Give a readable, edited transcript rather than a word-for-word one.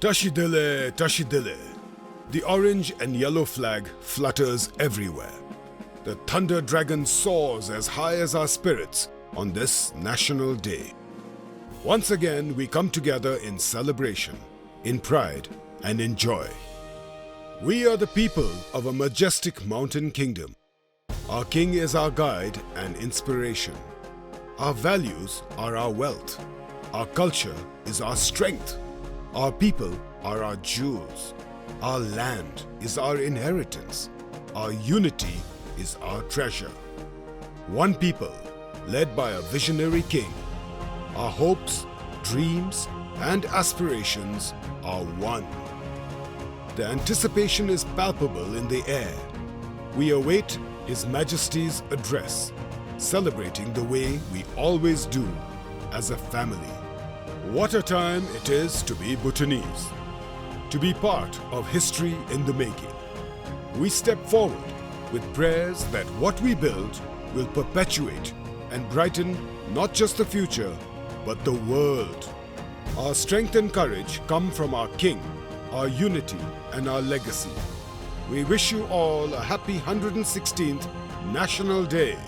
Tashi, Tashi. The orange and yellow flag flutters everywhere. The thunder dragon soars as high as our spirits on this national day. Once again, we come together in celebration, in pride, and in joy. We are the people of a majestic mountain kingdom. Our king is our guide and inspiration. Our values are our wealth. Our culture is our strength. Our people are our jewels. Our land is our inheritance. Our unity is our treasure. One people, led by a visionary king. Our hopes, dreams, and aspirations are one. The anticipation is palpable in the air. We await His Majesty's address, celebrating the way we always do as a family. What a time it is to be Bhutanese, to be part of history in the making. We step forward with prayers that what we build will perpetuate and brighten not just the future, but the world. Our strength and courage come from our King, our unity and our legacy. We wish you all a happy 116th National Day.